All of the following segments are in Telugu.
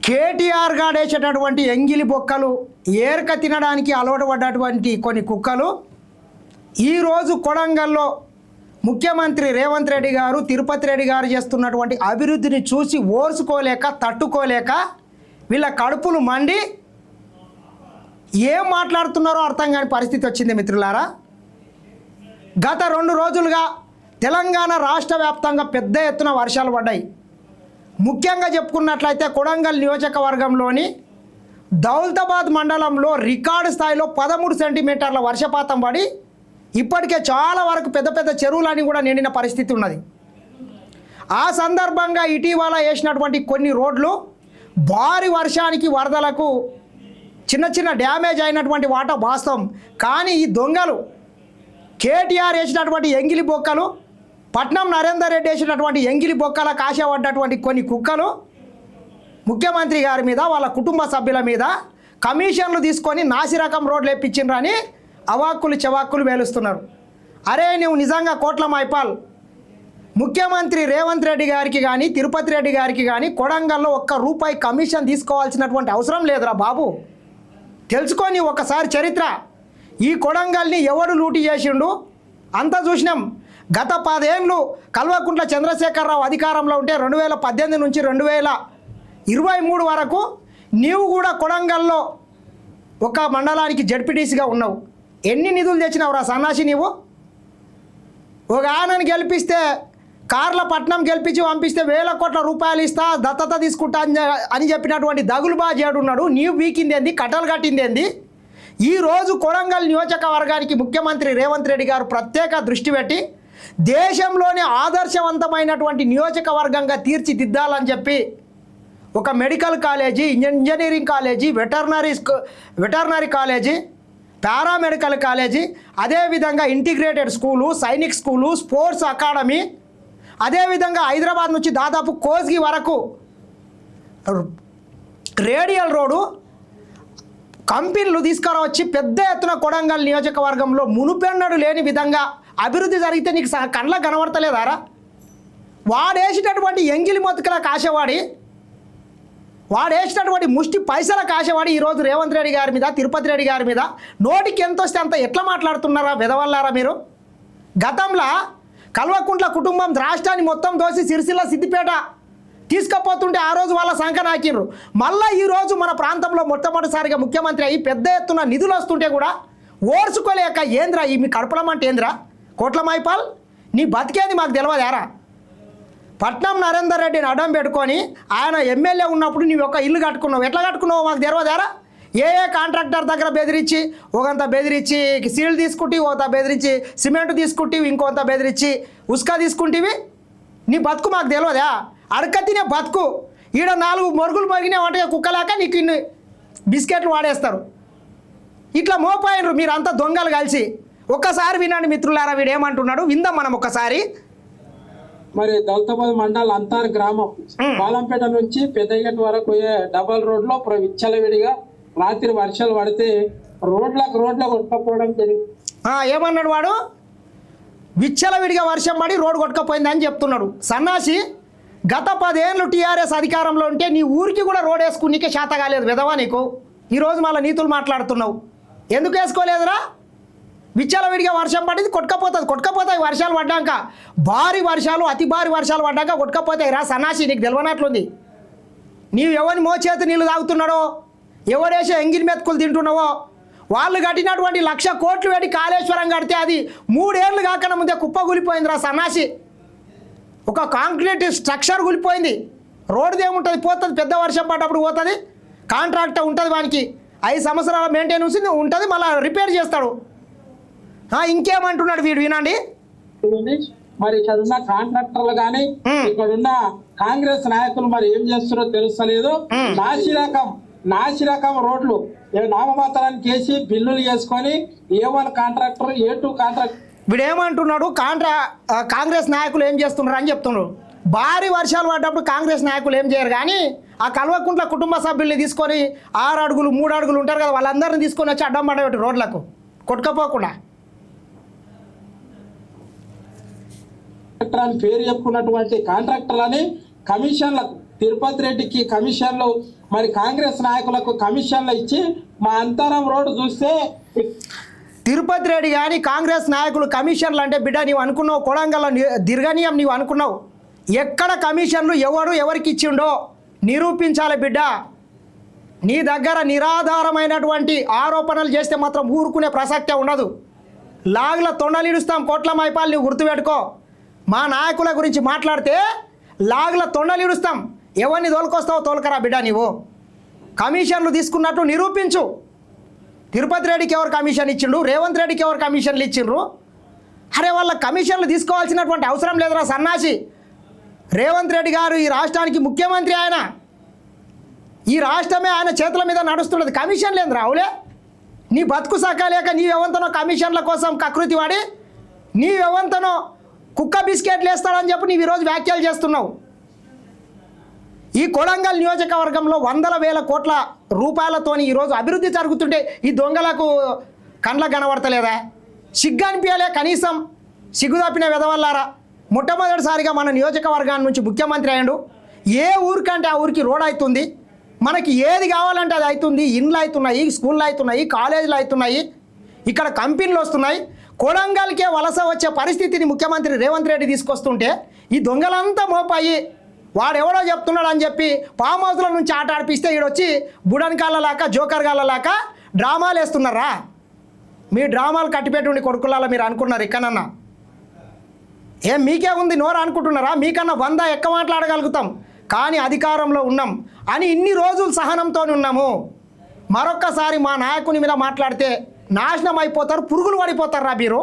కేటీఆర్ గాడేసేటటువంటి ఎంగిలి బొక్కలు ఏరక తినడానికి అలవాటు పడ్డటువంటి కొన్ని కుక్కలు ఈరోజు కొడంగల్లో ముఖ్యమంత్రి రేవంత్ రెడ్డి గారు తిరుపతి రెడ్డి గారు చేస్తున్నటువంటి అభివృద్ధిని చూసి ఓర్చుకోలేక తట్టుకోలేక వీళ్ళ కడుపులు మండి ఏం మాట్లాడుతున్నారో అర్థం కాని పరిస్థితి వచ్చింది మిత్రులారా. గత 2 రోజులుగా తెలంగాణ రాష్ట్ర వ్యాప్తంగా పెద్ద ఎత్తున వర్షాలు పడ్డాయి. ముఖ్యంగా చెప్పుకున్నట్లయితే కొడంగల్ నియోజకవర్గంలోని దౌలతాబాద్ మండలంలో రికార్డు స్థాయిలో 13 సెంటీమీటర్ల వర్షపాతం పడి ఇప్పటికే చాలా వరకు పెద్ద పెద్ద చెరువులని కూడా నిండిన పరిస్థితి ఉన్నది. ఆ సందర్భంగా ఇటీవల వేసినటువంటి కొన్ని రోడ్లు భారీ వర్షానికి వరదలకు చిన్న చిన్న డ్యామేజ్ అయినటువంటి వాటా వాస్తవం. కానీ ఈ దొంగలు కేటీఆర్ వేసినటువంటి ఎంగిలి బొక్కలు, పట్నం నరేందర్ రెడ్డి వేసినటువంటి ఎంగిలి బొక్కల కాశపడ్డటువంటి కొన్ని కుక్కలు ముఖ్యమంత్రి గారి మీద వాళ్ళ కుటుంబ సభ్యుల మీద కమిషన్లు తీసుకొని నాసిరకం రోడ్లు వేయించిండ్రని అవాక్కులు చెవాక్కులు వేలుస్తున్నారు. అరే నువ్వు నిజంగా కోట్ల మైపాల్ ముఖ్యమంత్రి రేవంత్ రెడ్డి గారికి కానీ తిరుపతి రెడ్డి గారికి కానీ కొడంగల్లో ₹1 కమిషన్ తీసుకోవాల్సినటువంటి అవసరం లేదురా బాబు. తెలుసుకొని ఒకసారి చరిత్ర. ఈ కొడంగల్ని ఎవడు లూటీ చేసిండు అంతా చూసినాం. గత 10 ఏళ్ళు కల్వకుంట్ల చంద్రశేఖరరావు అధికారంలో ఉంటే 2018 నుంచి 2023 వరకు నీవు కూడా కొడంగల్లో ఒక మండలానికి జడ్పీటీసీగా ఉన్నావు. ఎన్ని నిధులు తెచ్చినావురా సన్నాసి నీవు? ఒక ఆయనను గెలిపిస్తే కార్లపట్నం గెలిపించి పంపిస్తే ₹1,000 కోట్ల ఇస్తా దత్తత తీసుకుంటా అని చెప్పినటువంటి దగులుబాజేడు ఉన్నాడు. నీవు వీకిందేంది, కట్టలు కట్టిందేంది? ఈరోజు కొడంగల్ నియోజకవర్గానికి ముఖ్యమంత్రి రేవంత్ రెడ్డి గారు ప్రత్యేక దృష్టి పెట్టి దేశంలోనే ఆదర్శవంతమైనటువంటి నియోజకవర్గంగా తీర్చిదిద్దాలని చెప్పి ఒక medical college, engineering college, veterinary college, paramedical college, అదేవిధంగా integrated school, Sainik school, sports academy, అదేవిధంగా హైదరాబాద్ నుంచి దాదాపు కోస్గి వరకు రేడియల్ రోడ్డు కంపెనీలు తీసుకురావచ్చి పెద్ద ఎత్తున కొడంగల్ నియోజకవర్గంలో మునుపెన్నడు లేని విధంగా అభివృద్ధి జరిగితే నీకు కళ్ళకు కనబడతలేదారా? వాడేసినటువంటి ఎంగిలి మొత్తుకల కాశవాడి, వాడేసినటువంటి ముష్టి పైసల కాశవాడి ఈరోజు రేవంత్ రెడ్డి గారి మీద తిరుపతి రెడ్డి గారి మీద నోటికి ఎంత వస్తే అంత ఎట్లా మాట్లాడుతున్నారా వెదవల్లారా మీరు? గతంలో కల్వకుంట్ల కుటుంబం రాష్ట్రాన్ని మొత్తం దోసి సిరిసిల్ల సిద్దిపేట తీసుకుపోతుంటే ఆ రోజు వాళ్ళ సంఖ నాకిర్రు. మళ్ళీ ఈరోజు మన ప్రాంతంలో మొట్టమొదటిసారిగా ముఖ్యమంత్రి అయ్యి పెద్ద ఎత్తున నిధులు వస్తుంటే కూడా ఓర్చుకోలేక ఏంద్రా ఈ మీ కడపలమంటే ఏంద్రా కోట్ల మైపాల్? నీ బతికేది మాకు తెలియదారా? పట్నం నరేందర్ రెడ్డిని అడ్డం పెట్టుకొని ఆయన ఎమ్మెల్యే ఉన్నప్పుడు నీవు ఒక ఇల్లు కట్టుకున్నావు. ఎట్లా కట్టుకున్నావు మాకు తెలియదారా? ఏ కాంట్రాక్టర్ దగ్గర బెదిరించి ఒకంత బెదిరించి సీల్ తీసుకుంటే కొంత బెదిరించి సిమెంట్ తీసుకుంటే ఇంకొంత బెదిరించి ఉస్కా తీసుకుంటేవి. నీ బతుకు మాకు తెలియదా? అడక తినే బతుకు. ఈడ 4 మొరుగులు మరిగిన వంటగా కుక్కలాక నీకు ఇన్ని బిస్కెట్లు వాడేస్తారు. ఇట్లా మోపాయినరు మీరంతా దొంగలు కలిసి. ఒక్కసారి వినండి మిత్రులారా, వీడు ఏమంటున్నాడు విందాం మనం ఒక్కసారి. మరి దౌలతాబాద్ మండల్ అంతార్ గ్రామం బాలంపేట నుంచి పెద్దగట్ వరకు పోయే డబల్ రోడ్ లో విచ్చలవిడిగా రాత్రి వర్షాలు పడితే రోడ్లకు కొట్టుకపోవడం జరిగింది. ఏమన్నాడు వాడు? విచ్చలవిడిగా వర్షం పడి రోడ్డు కొట్టుకపోయిందని చెప్తున్నాడు. సన్నాసి, గత 10 ఏళ్ళు టీఆర్ఎస్ అధికారంలో ఉంటే నీ ఊరికి కూడా రోడ్ వేసుకునికే శాత కాలేదు విధవా నీకు. ఈరోజు మళ్ళీ నీతులు మాట్లాడుతున్నావు. ఎందుకు వేసుకోలేదురా? విచ్చలవిడిగా వర్షం పడింది కొట్టుకపోతాయి వర్షాలు పడ్డాక. భారీ వర్షాలు, అతి భారీ వర్షాలు పడ్డాక కొట్టుకపోతాయి రా సన్నాసి. నీకు తెలియనట్లుంది. నీవు ఎవరిని మోచేతి నీళ్ళు తాగుతున్నాడో, ఎవడేసే ఎంగిలి మెతుకులు తింటున్నావో, వాళ్ళు కట్టినటువంటి 1,00,000 కోట్లు పెట్టి కాళేశ్వరం కడితే అది 3 ఏళ్ళు కాకుండా ముందే కుప్ప కూలిపోయింది రా సన్నాసి. ఒక కాంక్రీట్ స్ట్రక్చర్ కూలిపోయింది. రోడ్డు ఏముంటుంది, పోతుంది. పెద్ద వర్షం పడ్డప్పుడు పోతుంది. కాంట్రాక్టర్ ఉంటుంది, వానికి 5 సంవత్సరాల మెయింటెనెన్స్ ఉంటుంది, మళ్ళీ రిపేర్ చేస్తాడు. ఇంకేమంటున్నాడు వీడు వినండి. మరి ఇక్కడ ఉన్న కాంట్రాక్టర్లు కానీ ఇక్కడ ఉన్న కాంగ్రెస్ నాయకులు మరి ఏం చేస్తారో తెలుస్తలేదు. నాసిరకం రోడ్లు నామమాత్రానికి వేసి బిల్లులు చేసుకొని A1 కాంట్రాక్టర్, A2 కాంట్రాక్టర్. వీడు ఏమంటున్నాడు? కాంగ్రెస్ నాయకులు ఏం చేస్తున్నారు అని చెప్తున్నాడు. భారీ వర్షాలు పడ్డప్పుడు కాంగ్రెస్ నాయకులు ఏం చేయరు, కానీ ఆ కల్వకుంట్ల కుటుంబ సభ్యుల్ని తీసుకొని 6 అడుగులు 3 అడుగులు ఉంటారు కదా, వాళ్ళందరినీ తీసుకొని వచ్చి అడ్డం పడబెట్టి రోడ్లకు కొట్టుకపోకుండా. పేరు చెప్పుకున్నటువంటి కాంట్రాక్టర్లని కమిషన్లకు తిరుపతి రెడ్డికి కమిషన్లు, మరి కాంగ్రెస్ నాయకులకు కమిషన్లు ఇచ్చి మా అంతరం రోడ్డు చూస్తే తిరుపతి రెడ్డి కానీ కాంగ్రెస్ నాయకులు కమిషన్లు అంటే బిడ్డ నీవు అనుకున్నావు కొడంగల్ దిర్గనీయం నీవు అనుకున్నావు. ఎక్కడ కమిషన్లు ఎవరికి ఇచ్చిండో నిరూపించాలి బిడ్డ. నీ దగ్గర నిరాధారమైనటువంటి ఆరోపణలు చేస్తే మాత్రం ఊరుకునే ప్రసక్తే ఉండదు. లాగుల తొండలిడుస్తాం కోట్ల మైపాలు నువ్వు గుర్తుపెట్టుకో. మా నాయకుల గురించి మాట్లాడితే లాగుల తొండలిడుస్తాం. ఎవరిని తోలుకొస్తావో తోలుకరా బిడ్డ. నీవు కమిషన్లు తీసుకున్నట్టు నిరూపించు. తిరుపతి రెడ్డికి ఎవరు కమిషన్ ఇచ్చిండ్రు, రేవంత్ రెడ్డికి ఎవరు కమిషన్లు ఇచ్చిండ్రు? అరే వాళ్ళ కమిషన్లు తీసుకోవాల్సినటువంటి అవసరం లేదురా సన్నాసి. రేవంత్ రెడ్డి గారు ఈ రాష్ట్రానికి ముఖ్యమంత్రి, ఆయన ఈ రాష్ట్రమే ఆయన చేతుల మీద నడుస్తున్నది. కమిషన్ లేదు రావులే. నీ బతుకు సకాలేక నీవెవంతనో కమిషన్ల కోసం కకృతి వాడి నీవెవంతనో కుక్క బిస్కెట్లు వేస్తాడని చెప్పి నీవు ఈరోజు వ్యాఖ్యలు చేస్తున్నావు. ఈ కొడంగల్ నియోజకవర్గంలో 100,000 కోట్ల రూపాయలతోని ఈరోజు అభివృద్ధి జరుగుతుంటే ఈ దొంగలకు కండ్ల కనబడతలేదా? సిగ్గు అనిపించలే కనీసం? సిగ్గు తప్పిన వెదవల్లారా. మొట్టమొదటిసారిగా మన నియోజకవర్గాన్ని నుంచి ముఖ్యమంత్రి అయ్యాడు. ఏ ఊరికంటే ఆ ఊరికి రోడ్ అవుతుంది. మనకి ఏది కావాలంటే అది అవుతుంది. ఇండ్లు అవుతున్నాయి, స్కూళ్ళు అవుతున్నాయి, కాలేజీలు అవుతున్నాయి, ఇక్కడ కంపెనీలు వస్తున్నాయి. కొడంగల్కే వలస వచ్చే పరిస్థితిని ముఖ్యమంత్రి రేవంత్ రెడ్డి తీసుకొస్తుంటే ఈ దొంగలంతా మోపాయి వాడెవడో చెప్తున్నాడు అని చెప్పి ఫామ్ హౌస్ల నుంచి ఆట ఆడిపిస్తే ఈడొచ్చి బుడన్కాళ్ళలాక జోకర్ గాళ్ళలాక డ్రామాలు వేస్తున్నారా? మీ డ్రామాలు కట్టిపెట్టుండి కొడుకులాల మీరు అనుకున్నారు ఇక్కడన్నా? ఏం మీకే ఉంది నోరు అనుకుంటున్నారా? మీకన్నా 100 ఎక్క మాట్లాడగలుగుతాం కానీ అధికారంలో ఉన్నాం అని ఇన్ని రోజులు సహనంతో ఉన్నాము. మరొక్కసారి మా నాయకుని మీద మాట్లాడితే నాశనం అయిపోతారు, పురుగులు పడిపోతారు రా మీరు.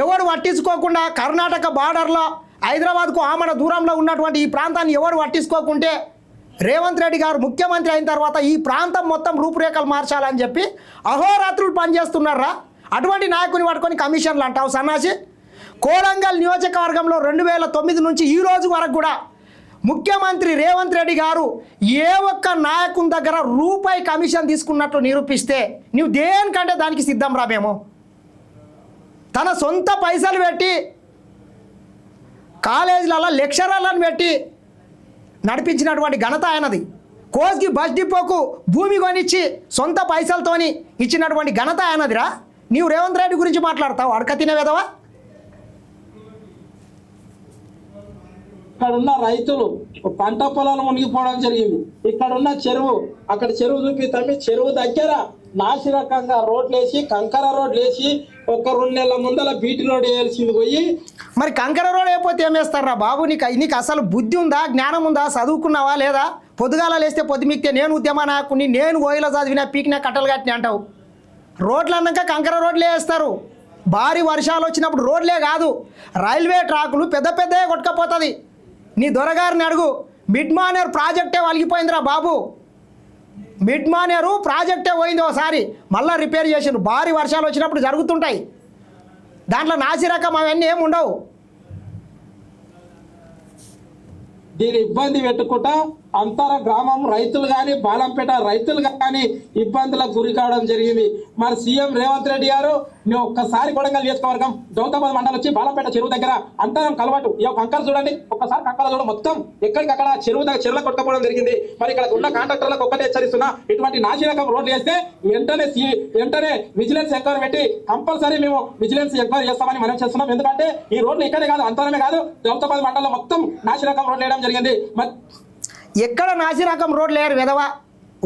ఎవడు పట్టించుకోకుండా కర్ణాటక బార్డర్లో హైదరాబాద్కు ఆమడ దూరంలో ఉన్నటువంటి ఈ ప్రాంతాన్ని ఎవడు పట్టించుకోకుంటే రేవంత్ రెడ్డి గారు ముఖ్యమంత్రి అయిన తర్వాత ఈ ప్రాంతం మొత్తం రూపురేఖలు మార్చాలని చెప్పి అహోరాత్రులు పనిచేస్తున్నారా? అటువంటి నాయకుని పట్టుకొని కమిషన్లు అంటావు సన్నాసి. కొడంగల్ నియోజకవర్గంలో 2009 నుంచి ఈ రోజు వరకు కూడా ముఖ్యమంత్రి రేవంత్ రెడ్డి గారు ఏ ఒక్క నాయకుని దగ్గర రూపాయి కమిషన్ తీసుకున్నట్లు నిరూపిస్తే నువ్వు దేనికంటే దానికి సిద్ధం రా. మేము తన సొంత పైసలు పెట్టి కాలేజీలలో లెక్చరర్లను పెట్టి నడిపించినటువంటి ఘనత ఆయనది. కోస్గి బస్ డిపోకు భూమి కొనిచ్చి సొంత పైసలతోని ఇచ్చినటువంటి ఘనత ఆయనదిరా. నీవు రేవంత్ రెడ్డి గురించి మాట్లాడతావు అడక తినే విధవా? ఇక్కడ ఉన్న రైతులు పంట పొలాలు మునిగిపోవడం జరిగింది. ఇక్కడ ఉన్న చెరువు, అక్కడ చెరువు చూపిస్తాం. చెరువు దగ్గర నాసిరకంగా రోడ్లు వేసి కంకర రోడ్లు వేసి ఒక 2 నెలల ముందల బీటీ రోడ్ వేయాల్సింది పోయి మరి కంకర రోడ్ అయిపోతే ఏం వేస్తారా బాబు? నీకు అసలు బుద్ధి ఉందా, జ్ఞానం ఉందా, చదువుకున్నావా లేదా? పొద్దుగాల లేస్తే పొద్దుమిక్తే నేను ఉద్యమ నాయకుని, నేను ఓయిలో చదివినా పీకినా కట్టలు కట్టిన అంటావు. రోడ్లు అన్నాక కంకర రోడ్లే వేస్తారు. భారీ వర్షాలు వచ్చినప్పుడు రోడ్లే కాదు రైల్వే ట్రాకులు పెద్ద పెద్దగా కొట్టుకపోతుంది. నీ దొరగారిని అడుగు. మిడ్ మానేర్ ప్రాజెక్టే వలిగిపోయిందిరా బాబు. మిడ్ మానేరు ప్రాజెక్టే పోయింది ఒకసారి, మళ్ళీ రిపేర్ చేసిండ్రు. భారీ వర్షాలు వచ్చినప్పుడు జరుగుతుంటాయి. దాంట్లో నాసిరకం అవన్నీ ఏమి ఉండవు. దీని ఇబ్బంది పెట్టుకుంటా అంతర గ్రామం రైతులు కానీ బాలంపేట రైతులు కానీ ఇబ్బందులకు గురి కావడం జరిగింది. మరి సీఎం రేవంత్ రెడ్డి గారు నువ్వు ఒక్కసారి కొడంగల్ నియోజకవర్గం దౌతాబాద్ మండలం వచ్చి బాలంపేట చెరువు దగ్గర అంతరం కలవాటు ఈ కంకర చూడండి, ఒక్కసారి కంకర చూడ మొత్తం ఎక్కడికక్కడ చెరువులో కొట్టుకోవడం జరిగింది. మరి ఇక్కడ ఉన్న కాంట్రాక్టర్లకు ఒక్కటే హెచ్చరిస్తున్నా, ఇటువంటి నాశరకం రోడ్లు వేస్తే వెంటనే విజిలెన్స్ ఎంక్వైరీ పెట్టి కంపల్సరీ మేము విజిలెన్స్ ఎంక్వైరీ చేస్తామని మనం చేస్తున్నాం. ఎందుకంటే ఈ రోడ్లు ఇక్కడే కాదు అంతరమే కాదు దౌతాబాద్ మండలం మొత్తం నాశరకం రోడ్లు వేయడం జరిగింది. మరి ఎక్కడ నాసిరకం రోడ్లు లేరు విధవ.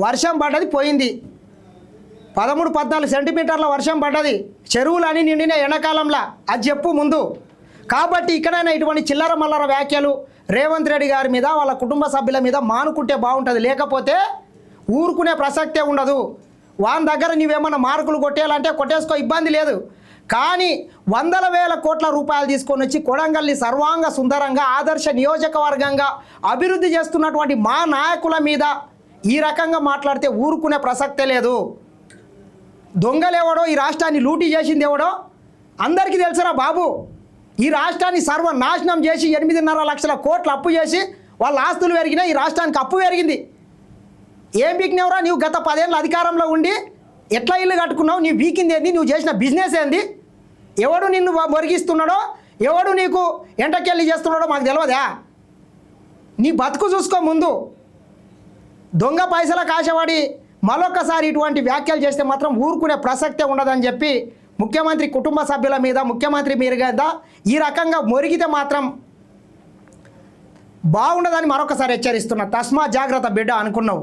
వర్షం పడ్డది పోయింది, 13-14 సెంటీమీటర్ల వర్షం పడ్డది. చెరువులని నిండిన ఎండాకాలంలో అది చెప్పు ముందు. కాబట్టి ఇక్కడైనా ఇటువంటి చిల్లర మల్లర వ్యాఖ్యలు రేవంత్ రెడ్డి గారి మీద వాళ్ళ కుటుంబ సభ్యుల మీద మానుకుంటే బాగుంటుంది. లేకపోతే ఊరుకునే ప్రసక్తే ఉండదు. వాని దగ్గర నీవేమన్నా మార్కులు కొట్టేయాలంటే కొట్టేసుకో, ఇబ్బంది లేదు. కానీ 100,000 కోట్ల రూపాయలు తీసుకొని వచ్చి కొడంగల్ని సర్వాంగ సుందరంగా ఆదర్శ నియోజకవర్గంగా అభివృద్ధి చేస్తున్నటువంటి మా నాయకుల మీద ఈ రకంగా మాట్లాడితే ఊరుకునే ప్రసక్తే లేదు. దొంగలేవడో, ఈ రాష్ట్రాన్ని లూటీ చేసింది ఎవడో అందరికీ తెలుసురా బాబు. ఈ రాష్ట్రాన్ని సర్వనాశనం చేసి 8.5 లక్షల కోట్లు అప్పు చేసి వాళ్ళ ఆస్తులు పెరిగినాయి, ఈ రాష్ట్రానికి అప్పు పెరిగింది. ఏం బీకినవరా నువ్వు? గత 10 ఏళ్ళ అధికారంలో ఉండి ఎట్లా ఇల్లు కట్టుకున్నావు? నీ బీకింది ఏంది? నువ్వు చేసిన బిజినెస్ ఏంది? ఎవడు నిన్ను మొరిగిస్తున్నాడో, ఎవడు నీకు ఎంటకెళ్ళి చేస్తున్నాడో మాకు తెలియదా? నీ బతుకు చూసుకో ముందు. దొంగ పైసల కాశపడి మరొకసారి ఇటువంటి వ్యాఖ్యలు చేస్తే మాత్రం ఊరుకునే ప్రసక్తే ఉండదని చెప్పి ముఖ్యమంత్రి కుటుంబ సభ్యుల మీద, ముఖ్యమంత్రి మీరు కదా ఈ రకంగా మొరిగితే మాత్రం బాగుండదని మరొకసారి హెచ్చరిస్తున్నా. తస్మా జాగ్రత్త బిడ్డ అనుకున్నావు.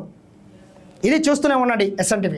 ఇది చూస్తూనే ఉండండి SN TV.